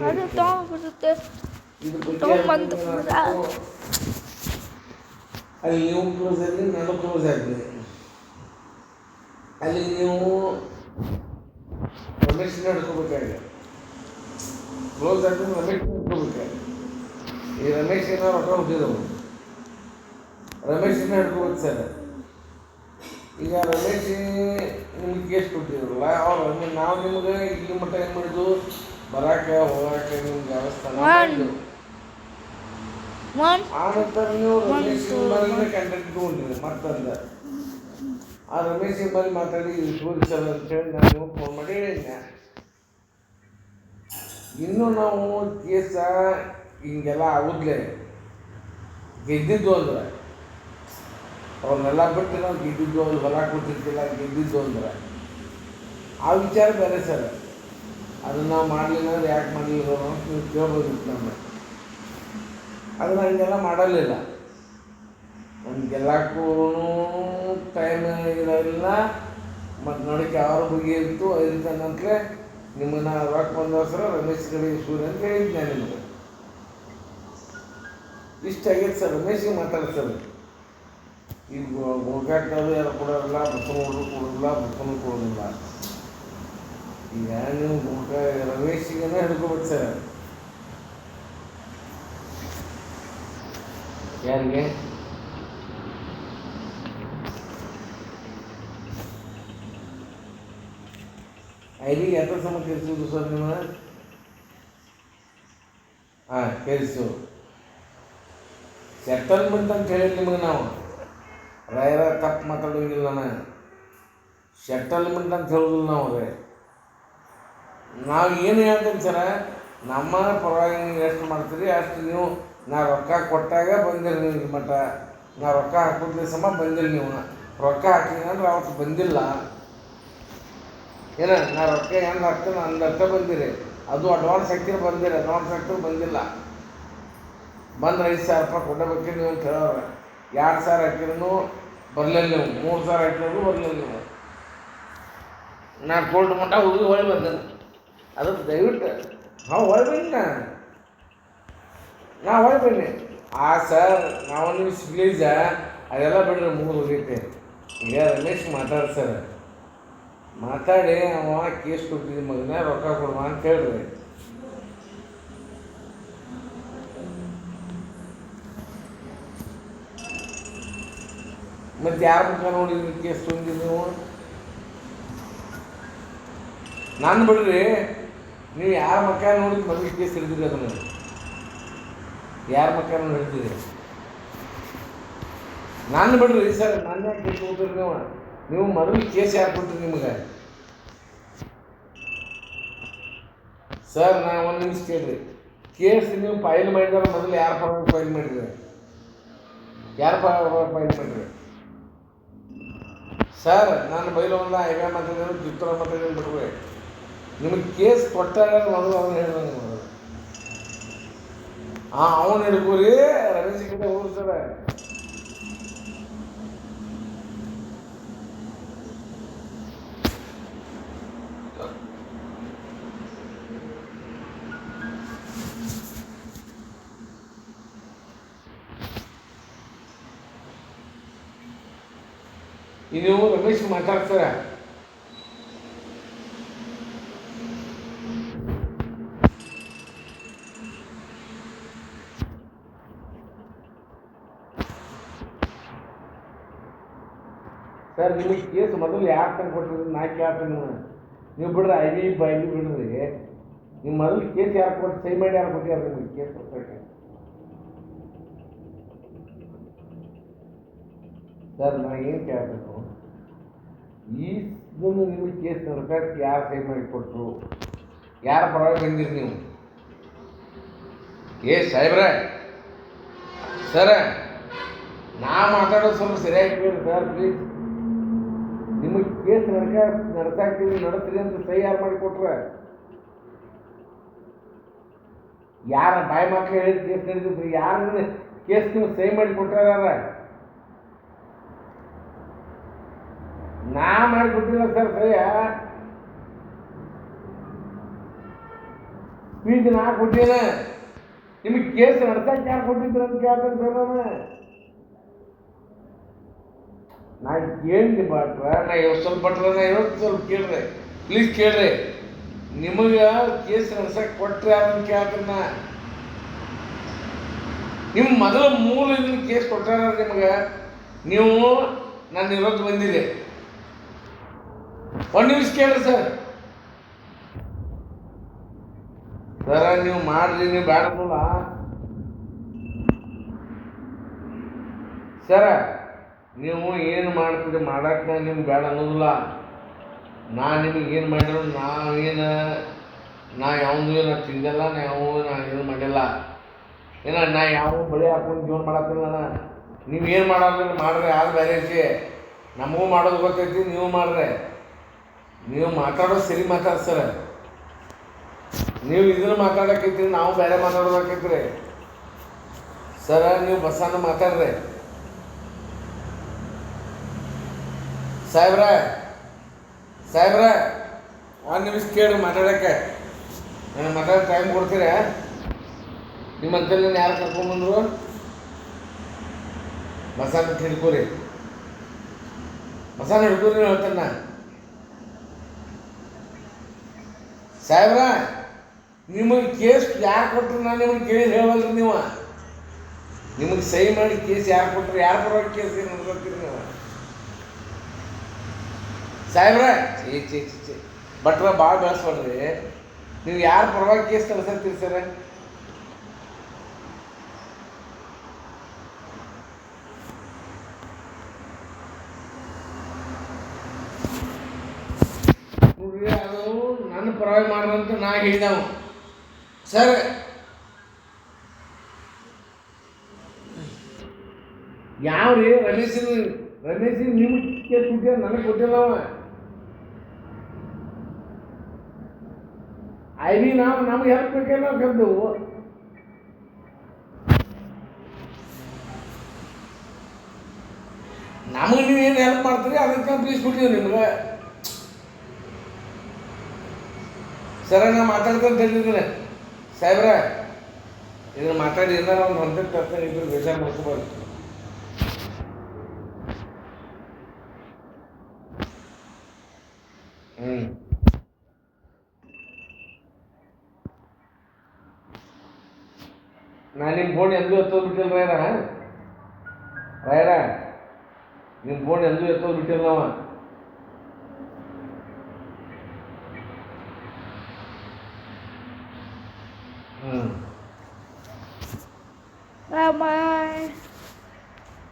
ಅದು ತೊಗೊಂಡ್ಬಿಡುತ್ತೆ ತೊಗೊಂಬಂದು ಅಲ್ಲಿ ನೀವು ಕ್ಲೋಸ್ ಆಗಿ ನಾನು ಕ್ಲೋಸ್ ಆಗಿದೆ. ಅಲ್ಲಿ ನೀವು ರಮೇಶ್ ನಡ್ಕೋಬೇಕಾಗ ಕ್ಲೋಸ್ ಆಗಿ ರಮೇಶ್ ನಡ್ಕೋಬೇಕಾಗ ಈ ರಮೇಶ್ ಏನೋ ರೊಕ್ಕ ಹುಟ್ಟಿದವು ರಮೇಶನ್ನ ಹಿಡ್ಕೋಬೇಕು ಸರ್. ಈಗ ರಮೇಶ್ ನಿಮ್ಗೆ ಕೇಸ್ ಕೊಟ್ಟಿದ್ರಲ್ಲ ಅವ್ರು ನಾವು ನಿಮ್ಗೆ ಇಲ್ಲಿ ಮಟ್ಟ ಏನು ಮಾಡಿದ್ವು ಬರಾಕ ಹೋಗಾಕ ನಿಮ್ಗೆ ವ್ಯವಸ್ಥೆ ಮಾಡಿದ್ವು. ಆ ನಂತರ ನೀವು ರಮೇಶ್ ಮೇಲೆ ಕಂಟೆಕ್ಟ್ ತೊಗೊಂಡಿರಿ ಮತ್ತಂದ ಆ ರಮೇಶ್ ಮೇಲೆ ಮಾತಾಡಿ ಸೂರಿ ಸರ್ ಅಂತೇಳಿ ನಾನು ನಿಮಗೆ ಫೋನ್ ಮಾಡಿ ಹೇಳಿದ್ದೆ. ಇನ್ನೂ ನಾವು ಕೇಸ ಹಿಂಗೆಲ್ಲ ಆಗುದ್ಲೆ ಗೆದ್ದಿದ್ದು ಅಂದ್ರೆ ಅವ್ರನ್ನೆಲ್ಲ ಬಿಟ್ಟು ನಾವು ಗೆದ್ದಿದ್ದು ಅಲ್ಲಿ ಹೊಲ ಕೊಟ್ಟಿರ್ತಿಲ್ಲ ಗೆದ್ದಿದ್ದು ಅಂದ್ರೆ ಆ ವಿಚಾರ ಬೇರೆ ಸರ್. ಅದನ್ನು ನಾವು ಮಾಡಲಿಲ್ಲ ಅಂದ್ರೆ ಯಾಕೆ ಮಾಡಲಿಲ್ಲ ಅಂತ ನೀವು ಕೇಳ್ಬೋದಿತ್ತು ನಮ್ಮ. ಅದನ್ನು ಹಂಗೆಲ್ಲ ಮಾಡಲಿಲ್ಲ. ನಮಗೆಲ್ಲಕ್ಕೂ ಟೈಮ್ ಇರೋದಿಲ್ಲ ಮತ್ತು ನೋಡೋಕ್ಕೆ ಅವ್ರ ಬಗ್ಗೆ ಇತ್ತು ಇರ್ತಂತಲೇ ನಿಮ್ಮನ್ನು ರೊಕ್ಕ ಬಂದವಸರ ರಮೇಶ್ ಕಡೆ ಸೂರ್ಯ ಅಂತ ಹೇಳಿದ್ದೆ ನಿಮಗೆ. ಇಷ್ಟ ಆಗೈತೆ ಸರ್. ರಮೇಶಿಗೆ ಮಾತಾಡ್ತಾರೆ ಈಗ ಗೋಕಾಕ್ದು ಯಾರು ಕೊಡೋದಿಲ್ಲ ಬಸವನ ಹುಡುಗರು ಕೊಡೋದಿಲ್ಲ ಬಸವನು ಕೊಡೋದಿಲ್ಲ. ಈಗ ನೀವು ರಮೇಶಿಗೇನೆ ಹಿಡ್ಕೋಬೇಕು ಸರ್. ಯಾರಿಗೆ ಐದಿಗೆ ಎತ್ತ ಸಮ ಕೇಳಿಸುವುದು ಸರ್ ನಿಮ್ಮ ಹಾಂ ಕೇಳಿಸು ಸೆಟಲ್ಮೆಂಟ್ ಅಂತ ಹೇಳಿ ನಿಮಗೆ ನಾವು ರಾಯರ ತಪ್ಪು ಮಾತಾಡೋಂಗಿಲ್ಲ. ನಾನು ಸೆಟಲ್ಮೆಂಟ್ ಅಂತ ಹೇಳೋದಿಲ್ಲ ನಾವು. ಅದೇ ನಾವು ಏನು ಹೇಳ್ತೀನಿ ಸರ, ನಮ್ಮ ಪರವಾಗಿ ನೀವು ಎಷ್ಟು ಮಾಡ್ತೀರಿ ಅಷ್ಟು ನೀವು ನಾ ರೊಕ್ಕ ಕೊಟ್ಟಾಗ ಬಂದಿರಿ ನೀವು ಇಲ್ಲಿ ಮಟ್ಟ. ನಾ ರೊಕ್ಕ ಹಾಕೋದ್ಲಿ ಸಮ ಬಂದಿರಿ ನೀವು. ರೊಕ್ಕ ಹಾಕಿಲ್ಲ ಅಂದ್ರೆ ಅವತ್ತು ಬಂದಿಲ್ಲ ಏನ. ನಾ ರೊಕ್ಕ ಹೆಂಗೆ ಹಾಕ್ತೀನಿ ಅಂದರ್ಥ ಬಂದಿರಿ. ಅದು ಅಡ್ವಾನ್ಸ್ ಹಾಕಿದ್ರೆ ಬಂದಿರಿ, ಅಡ್ವಾನ್ಸ್ ಹಾಕಿದ್ರೆ ಬಂದಿಲ್ಲ. ಬಂದು 5,000 ರೂಪಾಯಿ ಕೊಡಬೇಕು ನೀವು ಅಂತ ಹೇಳೋರು. 2,000 ಹಾಕಿದ್ರೂ ಬರಲಿಲ್ಲ ನೀವು, 3,000 ಹಾಕಿದ್ರು ಬರಲಿಲ್ಲ ನೀವು. ನಾನು ಕೋಲ್ಡ್ ಮಟ್ಟ ಹೋಗಿ ಹೊಳಿ ಬಂದೇನೆ. ಅದಕ್ಕೆ ದಯವಿಟ್ಟು ಹೊಳಿ ಬನ್ನಿ. ನಾ ಹೊಳಿ ಬನ್ನಿ ಸರ್. ನಾವು ನೀವು ಸಿಗ್ಲೀಜ ಅದೆಲ್ಲ ಬಿಡ್ರಿ ಮುಗಿದು ಹೋಗೈತೆ. ಈಗ ರಮೇಶ್ ಮಾತಾಡಿ ಸರ್, ಮಾತಾಡಿ ಅವ ಕೇಸ್ ಕೊಟ್ಟಿದ್ದ ಮಗನ ರೊಕ್ಕ ಕೊಡುವ ಅಂತ ಹೇಳ್ರಿ. ಮತ್ತು ಯಾರ ಮುಖ ನೋಡಿದ್ರಿ ಕೇಸ್ ತೊಗೊಂಡಿರಿ ನೀವು? ನಾನು ಬಿಡ್ರಿ, ನೀವು ಯಾರ ಮಕ್ಕ ನೋಡಿದ್ರೆ ಮೊದಲು ಕೇಸ್ ಹಿಡಿದಿರಿ. ಅದನ್ನು ಯಾರ ಮಕ್ಕ ಹಿಡ್ದಿರಿ? ನಾನು ಬಿಡ್ರಿ ಸರ್. ನಾನು ಯಾಕೆ ಕೇಸ್ ಹೋಗ್ತೀರಿ ನೀವು ಮೊದಲು ಕೇಸ್ ಯಾರು ಕೊಟ್ರಿ ನಿಮ್ಗೆ? ಸರ್ ನಾನು ಒಂದು ನಿಮಿಷ ಕೇಳ್ರಿ. ಕೇಸ್ ನೀವು ಫೈಲ್ ಮಾಡಿದ್ರೆ ಮೊದಲು ಯಾರ ಪರವಾಗಿ ಫೈಲ್ ಮಾಡಿದ್ರಿ? ಯಾರ ಪರವಾಗಿ ಫೈಲ್ ಮಾಡಿರಿ ಸರ್? ನಾನು ಬೈಲವಲ್ಲ, ಐವ ಮಾತಾಡಿದ್ರು ಜಿತ್ತರ ಮಾತಾಡಿದ್ರು ಬಿಡ್ರಿ. ನಿಮಗೆ ಕೇಸ್ ಕೊಟ್ಟಾಗ ಮೊದಲು ಅವನು ಹೇಳಿದಂಗೆ ಮಾಡೋದು. ಅವನು ಹಿಡ್ಕೋರಿ, ರಮೇಶ್ ಕಡೆ ಹೋಗ್ರಿ ಸರ. ನೀವು ರಮೇಶ್ ಮಾತಾಡ್ತಾರ ಸರ್. ನಿಮಗೆ ಕೇಸ್ ಮೊದಲು ಯಾರು ತಂದು ಕೊಟ್ಟಿರಿ? ನಾ ಕೇಳ್ತೀನಿ. ನೀವು ಬಿಡ್ರಿ, ಐವಿ ಬೈಲಿ ಬಿಡ್ರಿ. ನಿಮ್ಮ ಮೊದಲು ಕೇಸ್ ಯಾರು ಕೊಟ್ಟು ಸೈ ಮಾಡಿ ಯಾರು ಕೊಟ್ಟಿಯಾರ ನಿಮಗೆ ಕೇಸ್ ಕೊಡ್ತಕ್ಕೆ? ಸರ್ ನಾ ಏನು ಕೇಳಬೇಕು, ಇದನ್ನು ನಿಮಗೆ ಕೇಸ್ ನಡ್ಕಕ್ಕೆ ಯಾರು ಸೈ ಮಾಡಿ ಕೊಟ್ಟರು? ಯಾರ ಪರವಾಗಿ ಬಂದಿರಿ ನೀವು? ಸಾಹೇಬ್ರೆ ಸರ, ನಾ ಮಾತಾಡೋದು ಸ್ವಲ್ಪ ಸರಿಯಾಗಿ ಕೇಳಿ ಸರ್ ಪ್ಲೀಸ್. ನಿಮಗೆ ಕೇಸ್ ನಡ್ಸಾಕ್ತೀವಿ ನಡೆಸ್ರಿ ಅಂತ ಸೈ ಯಾರು ಮಾಡಿ ಕೊಟ್ರೆ? ಯಾರ ಬಾಯಿ ಮಕ್ಕಳು ಹೇಳಿದ ಕೇಸ್ ನಡೀತಿದ್ರಿ? ಯಾರು ಕೇಸ್ ನೀವು ಸೈ ಮಾಡಿ ಕೊಟ್ಟಾರ? ನಾ ಮಾಡಿಕೊಟ್ಟಿಲ್ಲ ಸರ್ ಸಯ್ಯ. ಫೀಸ್ ನಾ ಕೊಟ್ಟೇನ, ನಿಮಗೆ ಕೇಸ್ ನಡ್ಸಕ್ಕೆ ಯಾರು ಕೊಟ್ಟಿದ್ರು ಅಂತ ಕೇಳ್ತೇನೆ ಸರ್ ನಾ ಕೇಳಿ ಬಾಟ್ರ ನಾ ಸ್ವಲ್ಪ ಬಟ್ರ ನಾ ಸ್ವಲ್ಪ ಕೇಳ್ರಿ ಪ್ಲೀಸ್ ಕೇಳ್ರಿ. ನಿಮಗೆ ಕೇಸ್ ನಡ್ಸಕ್ಕೆ ಕೊಟ್ರೆ ಅದನ್ನು ಕೇಳ್ತೀನಿ ನಾ. ನಿಮ್ಮ ಮೊದಲ ಮೂಲ ಇದನ್ನು ಕೇಸ್ ಕೊಟ್ಟಾರ ನಿಮಗೆ, ನೀವು ನನ್ನ ವಿರೋಧ ಬಂದಿರಿ. ಒಂದು ನಿಮಿಷ ಕೇಳ್ರಿ ಸರ್. ನೀವು ಮಾಡ್ರಿ, ನೀವು ಬೇಡಲ್ಲ ಸರ. ನೀವು ಏನು ಮಾಡ್ತೀರಿ ಮಾಡಕ್ಕೆ ನಿಮ್ಗೆ ಬೇಡ ಅನ್ನೋದಿಲ್ಲ. ನಾ ನಿಮಗೆ ಏನು ಮಾಡಿದ್ರು ನಾ ಯಾವುದು ನಾ ತಿಂದಲ್ಲ, ನಾ ಏನು ಮಾಡಿಲ್ಲ. ನಾ ಯಾವ ಬಳಿ ಹಾಕೊಂಡು ಜೀವನ ಮಾಡತ್ತಿಲ್ಲ. ನೀವು ಏನು ಮಾಡೋದ್ರೆ ಮಾಡ್ರಿ, ಅದು ಬೇರೆ ವಿಷಯ. ನಮಗೂ ಮಾಡೋದು ಗೊತ್ತೈತಿ, ನೀವು ಮಾಡ್ರಿ. ನೀವು ಮಾತಾಡೋದು ಸರಿ ಮಾತಾಡಿ ಸರ್. ನೀವು ಇದನ್ನು ಮಾತಾಡೋಕೈತ್ರಿ, ನಾವು ಬೇರೆ ಮಾತಾಡೋದಕ್ಕೈತ್ರಿ ಸರ. ನೀವು ಬಸ್ಸನ್ನು ಮಾತಾಡ್ರಿ ಸಾಹೇಬ್ರ. ಒಂದು ನಿಮಿಷ ಕೇಳ್ರಿ ಮಾತಾಡೋಕ್ಕೆ. ನನಗೆ ಮಾತಾಡೋ ಟೈಮ್ ಕೊಡ್ತೀರ? ನಿಮ್ಮ ಅಂತಲ್ಲಿ ಯಾರು ಕರ್ಕೊಂಡ್ಬಂದ್ರು? ಬಸ್ಸನ್ನು ಹಿಡ್ಕೋರಿ, ಬಸ್ಸನ್ನು ಹಿಡ್ಕೋರಿ ಹೇಳ್ತೇನೆ ನಾ. ಸಾಹೇಬ್ರ, ನಿಮಗೆ ಕೇಸ್ ಯಾರು ಕೊಟ್ಟರು ನಾನು ನಿಮಗೆ ಕೇಳಿ ಹೇಳವಲ್ರಿ. ನಿಮಗೆ ಸಹಿ ಮಾಡಿ ಕೇಸ್ ಯಾರು ಕೊಟ್ಟರು, ಯಾರು ಪರವಾಗಿ ಕೇಸ್ ನೋಡ್ಕೊತೀರಿ ನೀವು ಸಾಹೇಬ್ರ? ಚೇ ಬಟ್ರ ಭಾಳ ಬೆಳೆಸ್ಬಾರ್ರಿ. ನೀವು ಯಾರು ಪರವಾಗಿ ಕೇಸ್ ತರಿಸ್ತೀರಿ ಸರ? ನೋಡ್ರಿ, ಅದು ನನ್ನ ಪರವಾಗಿ ಮಾಡ್ರಂತ ನಾ ಹೇಳಿದವ ಸರ್. ಯಾವ ರೀ ರಮೇಶ್ ನಿಮ್ಗೆ ಕೇಸ್ ಕೊಟ್ಟಿಲ್ಲ, ನನಗೆ ಕೊಟ್ಟಿಲ್ಲವ. ನಮ್ಗೆ ಹೆಲ್ಪ್ ಬೇಕೇ ನಾವು ಕಲ್ದೆವು. ನಮಗೆ ನೀವು ಏನು ಹೆಲ್ಪ್ ಮಾಡ್ತೀರಿ ಅದಕ್ಕೆ ನಾವು ಪ್ಲೀಸ್ ಕೊಟ್ಟಿದ್ದೀವಿ ನಿಮ್ಗೆ ಸರ. ನಾ ಮಾತಾಡ್ತಂತ ಹೇಳಿದ್ದೀನಿ ಸಾಹೇಬ್ರ. ಇದನ್ನು ಮಾತಾಡಿ ಏನಾರ ಒಂದು ಹೊಂದಕ್ಕೆ ತರ್ತಾನೆ, ಇದ್ರು ಬೇಜಾರು ಮಾಡ್ಕೋಬಾರ್ದು. ನಾನು ನಿಮ್ಮ ಫೋನ್ ಎಂದೂ ಎತ್ತೋದು ಬಿಟ್ಟಿಲ್ಲ ರಾಯರ. ನಿಮ್ಮ ಫೋನ್ ಎಂದೂ ಎತ್ತೋದು ಬಿಟ್ಟಿಲ್ಲ ನಾವ. Bye bye.